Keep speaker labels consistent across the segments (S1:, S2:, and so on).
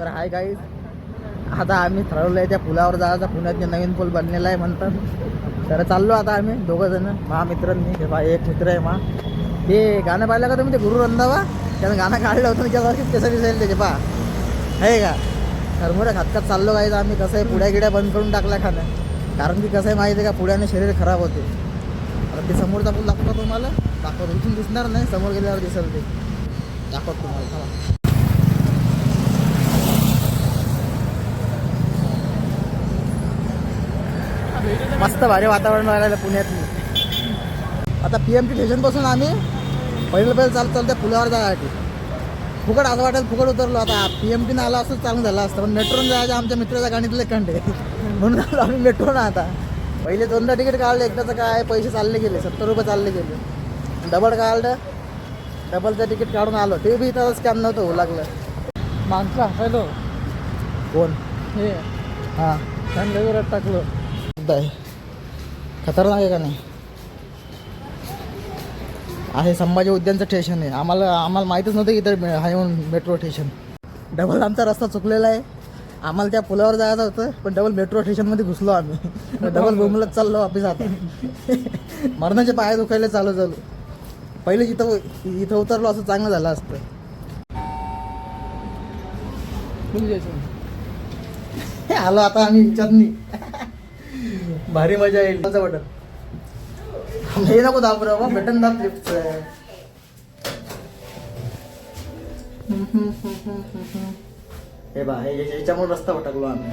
S1: तर hi guys, आता आम्ही ठरवलं आहे त्या पुलावर जायचा. पुण्यात नवीन पूल बनलेला आहे म्हणतात. तर चाललो आता आम्ही दोघं जण महामित्रांनी. हे बा एक मित्र आहे मा, ते गाणं पाहिलं का तुम्ही, ते गुरु रंधावा, त्यानं गाणं काढलं होतं त्याच्यावरती कसं दिसेल त्याचे पा आहे का. तर मोठ्या खातखात चाललो गाईज आम्ही. कसं आहे, पुड्या गिड्या बंद करून टाकल्या खाणं, कारण की कसं आहे माहिती आहे का, पुण्याने शरीर खराब होते. आता ते समोरचा पूल दाखवतो तुम्हाला, दाखवतो. इथून दिसणार नाही, समोर गेल्यावर दिसेल ते, दाखवतो तुम्हाला. मस्त भारी वातावरण राहिलं पुण्यात. आता PMT स्टेशनपासून आम्ही पहिलं चालतं पुलावर जायसाठी. फुकट असं वाटेल फुकट उतरलो. आता PMT आला असंच चालू झालं असतं, पण मेट्रोनं जायचं आमच्या मित्राच्या गाडीतले खंडे म्हणून आलो आम्ही मेट्रोनं. आता पहिले 2दा तिकीट काढले, एकदाचं काय पैसे चालले गेले, 70 रुपये चालले गेले. डबल काढलं, डबलचं तिकीट काढून आलो. ते बी इथं स्कॅम नव्हतं होऊ लागलं.
S2: माणसं हसायलो.
S1: कोण
S2: हे
S1: हां
S2: थंडीवरच टाकलो.
S1: आहे खतरनाक आहे का नाही. आहे संभाजी उद्यानचं स्टेशन आहे. आम्हाला माहीतच नव्हतं की इथं आहे म्हणून मेट्रो स्टेशन. डबल आमचा रस्ता चुकलेला आहे. आम्हाला त्या पुलावर जायचं होतं, पण डबल मेट्रो स्टेशनमध्ये घुसलो आम्ही. डबल बोंबलत चाललो ऑफिस. आता मरणाचे पाय दुखायला चालू. पहिले इथं उतरलो असं चांगलं झालं असतं. आलो आता आम्ही विचारणी. भारी मजा येईल. बटन हे नको दाब रे, बटन दाब लिफ्टचं. हे बा हे याच्यामुळे रस्ता भटकलो आम्ही.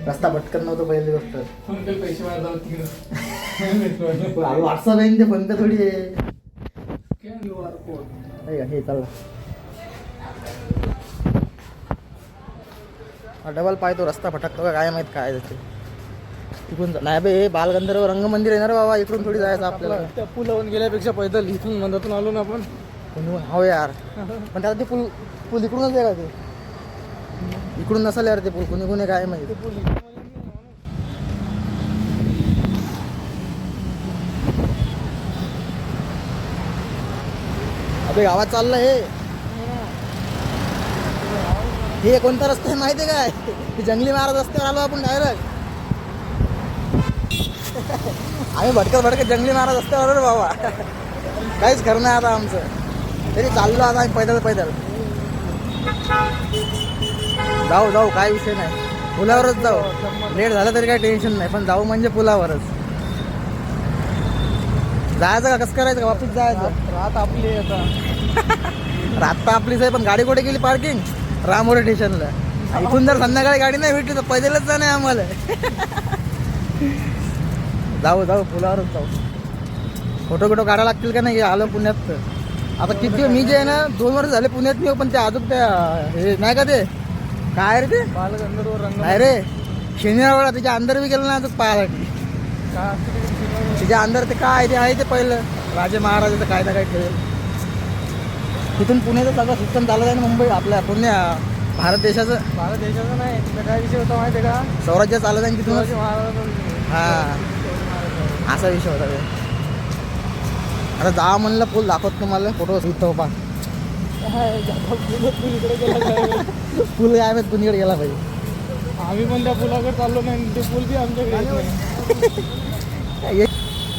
S1: रस्ता भटकत नव्हतो पहिली गोष्ट.
S2: पैसे
S1: व्हॉट्सअप आहे ते, फोन पे थोडी आहे. हे चालला डबल पाय तो रस्ता भटकतो का काय माहित काय त्याचे. तिकडून नाही बे, बालगंधर्व रंगमंदिर येणार बाबा, इकडून थोडी जायचं आपल्याला.
S2: त्या पुलावरून गेल्यापेक्षा पैदल इथून मधातून आलो ना आपण.
S1: हो यार, पण त्याला ते पूल इकडूनच आहे का ते, इकडून नसेल यार ते पूल. कुणी काय माहिती. अबे गावात चाललं हे कोणता रस्ता आहे माहिती आहे काय, जंगली महाराज रस्त्यावर आलो आपण डायरेक्ट. आम्ही भटकत जंगली महाराज रस्त्यावर बाबा. काहीच खरं नाही आता आमचं. तरी चाललो आता आम्ही पैदल. जाऊ काय विषय नाही, पुलावरच जाऊ. लेट झालं तरी काही टेन्शन नाही, पण जाऊ म्हणजे पुलावरच जायचं. का कसं करायचं का वापस जायचं.
S2: रात आपली आता.
S1: रात तर आपलीच आहे, पण गाडी कुठे गेली पार्किंग रामोरे स्टेशनला. इथून जर संध्याकाळी गाडी नाही भेटली तर पैदलच जाणं आम्हाला. जाऊ पुलावरच जाऊ. फोटो काढायला लागतील का नाही. आलो पुण्यात तर आता किती. मी जे आहे ना 2 वर्ष झाले पुण्यात मी, पण ते अजून त्या हे नाही का ते काय रे ते
S2: बालगंधर्व रंग
S1: नाही रे, शनिवारवाडा त्याच्या अंदर बी गेलं ना अजून पाहायसाठी. त्याच्या अंदर ते काय ते आहे ते पहिलं राजे महाराजाचं काय ना काय ठेवेल. तिथून पुण्याचं सगळं सिस्टम चालत आहे ना, मुंबई आपल्या पुण्या भारत देशाचं
S2: नाही. तिथं काय विषय होता माहिती आहे का,
S1: स्वराज्य चालत आहे तिथून.
S2: महाराज
S1: असा विषय होता ते. आता जा म्हणलं पूल दाखवत तुम्हाला, फोटो इथं पा. पूल काय माहित कुणीकडे गेला पाहिजे.
S2: आम्ही पण त्या पुलाकडे चाललो नाही, ते पूल बी आमच्याकडे.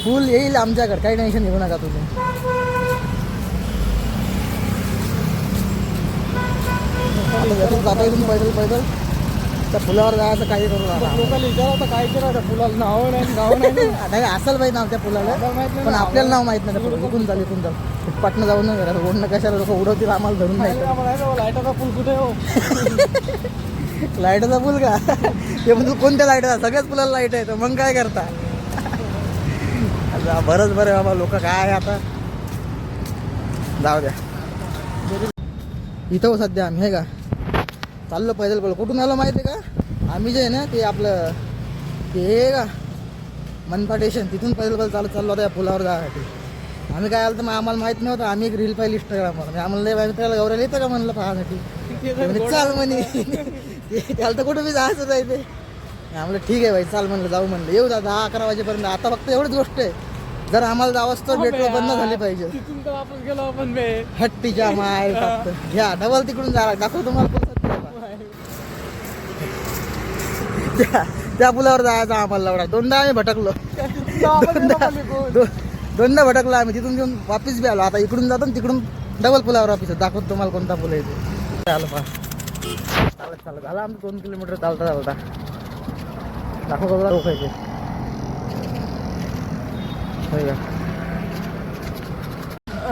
S1: पूल येईल आमच्याकडे, काही टेन्शन घेऊ नका तुम्ही. जाता इथून पैदल त्या पुलावर जायचं काही करू नका.
S2: लोकांना विचारा काय केलं पुलाला, नाव नाही
S1: असेल पाहिजे नाव त्या पुलाला, पण आपल्याला नाव माहित नाही. इथून चाल फुटपाटनं जाऊन ओढणं कशाला लोक उडवतील आम्हाला धरून नाही.
S2: लाईटाचा पूल कुठे हो.
S1: लाईटाचा पूल का ते म्हणजे कोणत्या लाईट, सगळ्याच पुलाला लाईट आहे. तर मग काय करता. बरंच बरं बाबा, लोक काय आता जाऊ द्या. इथं सध्या आम्ही हे का चाललो पैदल. कुठून आलो माहिती आहे का, आम्ही जे आहे ना ते आपलं ते का मनपा स्टेशन, तिथून पैदल चाललो होता या पुलावर जायसाठी. आम्ही काय आलं तर मग आम्हाला माहीत नव्हतं. आम्ही एक रील पाहिली इंस्टाग्रामवर. आम्हाला लय माहिती, त्याला गौऱ्याला येतं का म्हणलं पाहण्यासाठी. चाल म्हणे त्याला तर कुठं बी जायचं आहे ते. आम्हाला ठीक आहे भाई चाल म्हणलं, जाऊ म्हणलं. येऊ 10-11 वाजेपर्यंत. आता फक्त एवढीच गोष्ट आहे, जर आम्हाला जावंच तर मेट्रो बंद झाली पाहिजे.
S2: तिथून तर वापस गेलो आपण.
S1: हट्टीच्या माय फक्त घ्या डबल तिकडून जा. दाखव तुम्हाला त्या पुलावर जायचं आम्हाला एवढा. दोनदा आम्ही भटकलो, दोनदा भटकलो आम्ही. तिथून घेऊन वापिस बी आलो. आता इकडून जातो तिकडून डबल पुलावर वापिस. दाखवतो तुम्हाला कोणता पूल आहे ते. आलो पहा, चालत चालत आला आमचं 2 किलोमीटर चालता चालता. दाखव बघा लोक आहे ते.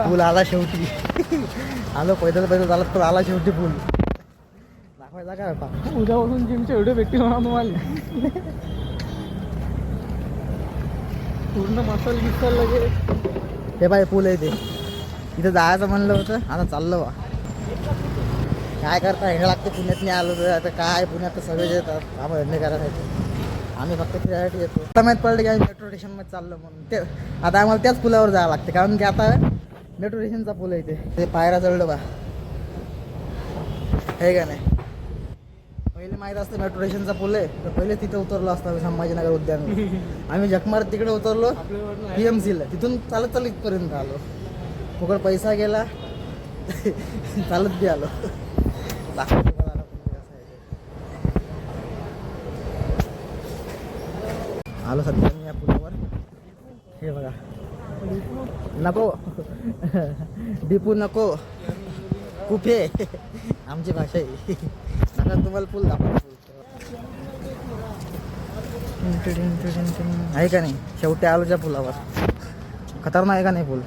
S1: पूल आला शेवटी. आलो पैदल पैदल चालत पण आला शेवटी पूल. दाखवायचा काय पा
S2: उद्यापासून जिमचे व्हिडिओ भेटतील म्हणा तुम्हाला. पूर्ण मसाल गिसाल लगे.
S1: हे बाय पूल आहे ते. इथं जायचं म्हणलं होतं, आता चाललं बा. काय करता, हे लागते. पुण्यात नाही आलो तर आता काय, पुण्यात तर सगळे येतात आम्हाला धंदे करायसाठी. आम्ही फक्त फिरायसाठी येतो. आता माहीत पडलं की आम्ही मेट्रो स्टेशनमध्ये चाललो म्हणून. ते आता आम्हाला त्याच पुलावर जावं लागते, कारण की आता मेट्रो स्टेशनचा पूल आहे ते. पायऱ्या चढलं बा, हे का नाही. पहिले माहीत असतं मेट्रो स्टेशनचा पूल आहे तर पहिले तिथे उतरलो असतं संभाजीनगर उद्यान. आम्ही जखमार तिकडे उतरलो PMCला. तिथून चालत चालत इथपर्यंत आलो. फुकट पैसा गेला, चालत बी आलो. दाखवतो मला कसं आहे ते. आलो सध्या मी या पुलावर. हे बघा, नको डिपू नको, कुठे आमची भाषा आहे. नका तुम्हाला पूल दाखवतो. आहे का नाही, शेवटी आलो त्या पुलावर. खतरनाक आहे का नाही पूल.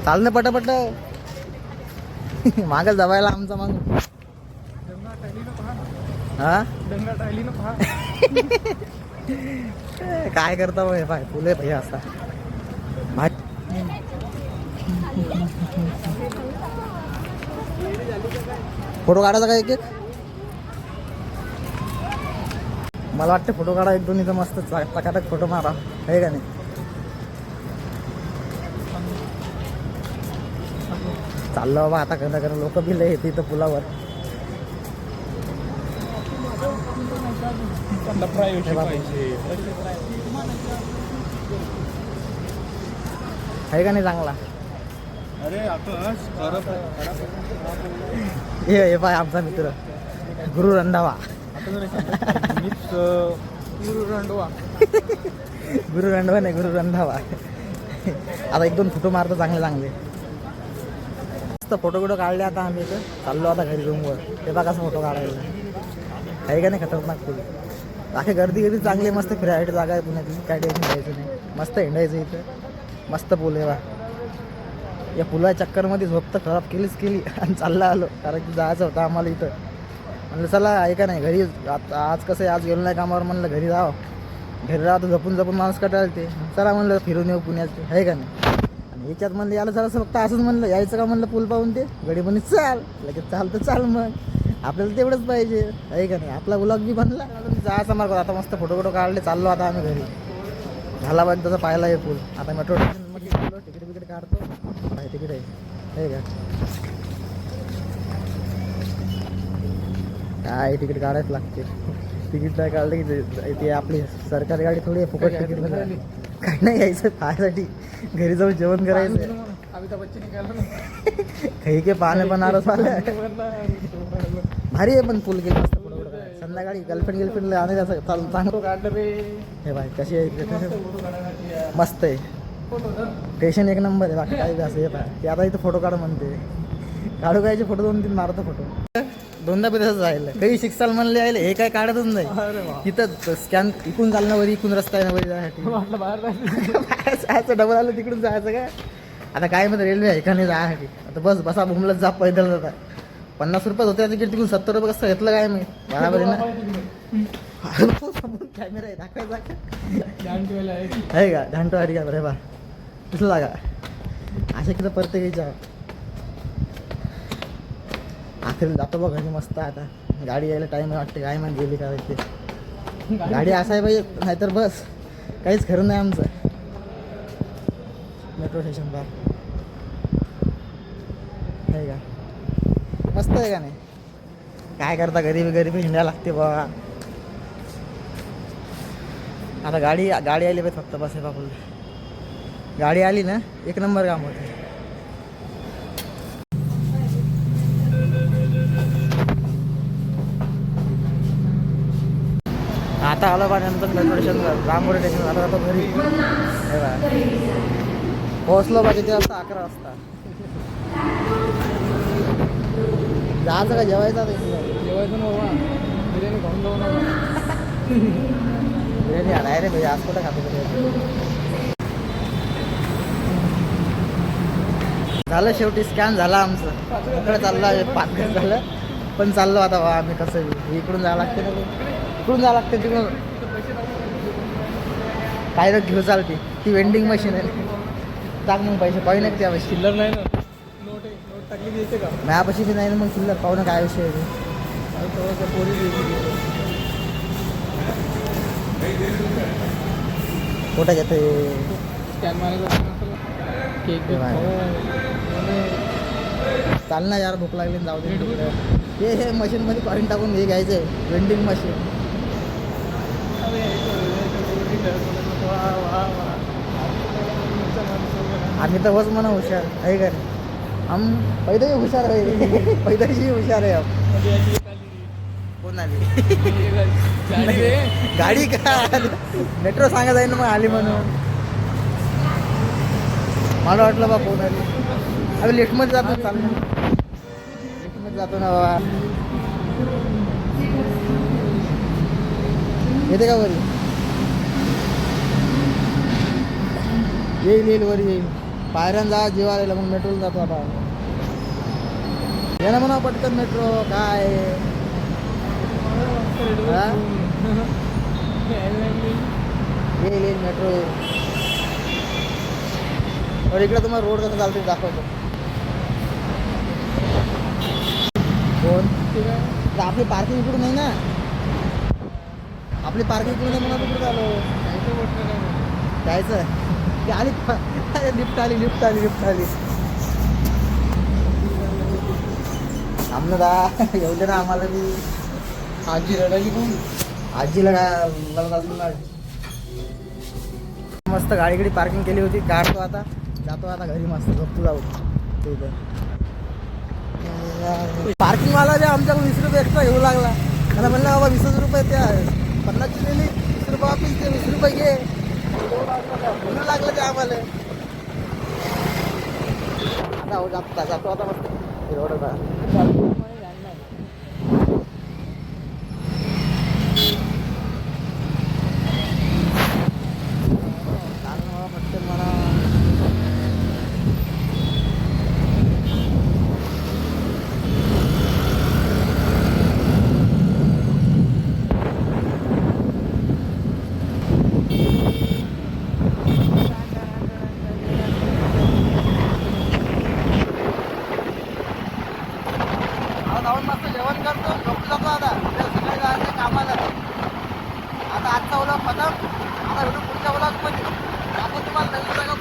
S1: चालणं पटापट. मागं जवायला आमचा मागून. हा
S2: दंगा टाळली ना पहा.
S1: काय करता मग, पाय पूल आहे भैया असा. फोटो काढायचा का एक एक. मला वाटतं फोटो काढा एक दोन इथं मस्त टकाटक फोटो मारा, आहे का नाही. चाललो बाबा आता. करणं लोक बी लय येते इथं पुलावर. आहे का नाही चांगला.
S2: अरे
S1: हे पाय आमचा मित्र गुरु रंधावा.
S2: गुरु रंडवा.
S1: गुरु रंधावा नाही, गुरु रंधावा. आता 1-2 फोटो मारतो चांगले चांगले. मस्त फोटो काढले. आता आम्ही इथं चाललो आता घरी रूमवर. ते बघा कसं फोटो काढायला, आहे का नाही खतरनाक पूल. बाकी गर्दी चांगली, मस्त फिरायची जागा आहे पुण्यातली. काय टेन्शन घ्यायचं नाही, मस्त हिंडायचं इथं. मस्त पूल आहे बा. या पुलाच्या चक्करमध्ये झोप तर खराब केली आणि चालला आलो, कारण की जायचं होतं आम्हाला इथं. म्हणलं चला, आहे का नाही घरी. आज कसं आहे, आज गेलो नाही कामावर, म्हणलं घरी जावं. घरी राहतो झपून माणूस कटाळते ते. चला म्हणलं फिरून येऊ पुण्यात, आहे का नाही. आणि याच्यात म्हणलं याला जरासं फक्त असंच म्हणलं यायचं का म्हणलं पूल पाहून. ते गडी म्हणे चाल, लगेच चालतं चाल. मग आपल्याला तेवढंच पाहिजे, आहे का नाही. आपला व्लॉग बी बनला, जायचं मार्ग. आता मस्त फोटो काढले, चाललो आता आम्ही घरी. झाला पाहिजे तसं पाहायला आहे पूल. आता मेट्रो स्टेशनमध्ये चाललो, तिकीट काढतो. आहे तिकीट आहे का काय. तिकीट काढायच लागते. तिकीट नाही काढलं की ते आपली सरकारी गाडी थोडी फुकट तिकीट काही नाही घ्यायचं खायसाठी. घरी जाऊन जेवण करायचं.
S2: अमिताभ बच्चन
S1: काही के पाहणे पण आरस आलं. भारी आहे पण पूल गेलं मस्त. संध्याकाळी गर्लफ्रेंडला आणि असं चांगलं
S2: काढलं रे.
S1: हे बाय कशी आहे, मस्त आहे. स्टेशन 1 नंबर आहे. बाकी काही असं हे पाय. ते आता इथं फोटो काढ म्हणते. काढू कायचे फोटो 2-3 मारतो फोटो. दोनदा बी तसंच राहिलं. काही शिक्षाल म्हणले आले, हे काय काढतच नाही. तिथं स्कॅन इकून चालणं वरी, इकून रस्ता आहे ना वरी जायसाठी. जायचं डबल आलं तिकडून जायचं काय. आता काय म्हणतं रेल्वे आहे का नाही जायसाठी. आता बसा भुमलत जा पैदल जाता. 50 रुपये होते तिकीट, तिकडून 70 रुपये कसं घेतलं काय मी. बराबर आहे ना. कॅमेरा आहे दाखवायचा आहे का. ढांटो आधी का बरं बा दिसलं लागा. अशा किती परत घ्यायच्या. आखरी जातो बघ घरी मस्त. आता गाडी यायला टाईम वाटते, काय म्हणजे गेली करायची. गाडी असाय पाहिजे, नाहीतर बस काहीच खरं नाही आमचं. मेट्रो स्टेशनला आहे का मस्त आहे का नाही. काय करता, गरीबी हिंडायला लागते बाबा. आता गाडी आली पाहिजे फक्त, बस आहे बाबा. गाडी आली ना 1 नंबर काम होते. आता आलो बा नंतर मेट्रो स्टेशनवर रामपुरी स्टेशन आता जातो घरी हे बा पोहोचलो बा किती वाजता 11 वाजता जायचं का जेवायचं आता इथे
S2: जेवायचं ना बाबा बिर्याणी खाऊन जाऊ ना
S1: बिर्याणी आलाय रे भाई आज कुठं खातो बिर्याणी झालं शेवटी स्कॅन झाला आमचं इकडे चाललं आहे पाचगड झालं पण चाललो आता बा आम्ही कसं इकडून जावं लागते ना इकडून जावं लागते तिकडून काय तर घेऊ चालते ती वेंडिंग मशीन आहे टाक मग पैसे पाहू नाही त्या पैसे
S2: चिल्लर नाही ना नोट आहे नोट टाकली द्यायचे का
S1: माझ्यापाशी बी नाही ना मग शिल्लक पाहू ना काय विषय आहे ते.
S2: आणि थोडंसं पोरी द्यायची
S1: कुठं घेते
S2: स्कॅन मारायचं केक
S1: चाल ना यार भूक लागली ना जाऊ दे तिकडे हे मशीनमध्ये कॉईन टाकून हे घ्यायचं आहे वेंडिंग मशीन आम्ही तर बस म्हणा हुशार आहे का रे हम पैदाही हुशार आहे पैदाशी हुशार आहे कोण आली गाडी का मेट्रो सांगा जाईल ना मग आली म्हणून मला वाटलं बा कोण आली अरे लिफ्टमध्ये जातो चाल ना लिफ्टमध्ये जातो ना बाबा येते का वरी येईल वरी येईल पायऱ्यान जा जेवायला मग मेट्रोला जातो आता ये ना म्हणा पटकन मेट्रो काय हा? येईल मेट्रो येईल और इकडे तुम्हाला रोड कसं चालते दाखवतो कोण तर आपली पार्किंग इकडून नाही ना आपली पार्किंग इकडून नाही म्हणा तिकडे आलो जायचं ती आली लिफ्ट आली आमनं दा येऊ दे ना आम्हाला बी
S2: आजी रडायची कोण
S1: आजीला काय लढत असेल ना मस्त गाडीकडे पार्किंग केली होती काढतो आता जातो आता घरी मस्त झोपतो जाऊ ठीक आहे पार्किंगवाला जे आमच्याकडून 20 रुपये एक्स्ट्रा घेऊ लागला मला म्हणलं बाबा 20 रुपये त्या 50 दिलेली 20 रुपये वापस ते 20 रुपये घे म्हणून लागलं ते आम्हाला आता हो जातो आता मस्त रोड होता जाऊन मस्त जेवण करतो झोपतो जातो आता सकाळी जायचं कामाला आता आजचा व्लॉग खतम आता व्हिडिओ पुढच्या व्लॉगमध्ये आपण तुम्हाला नवीन जागा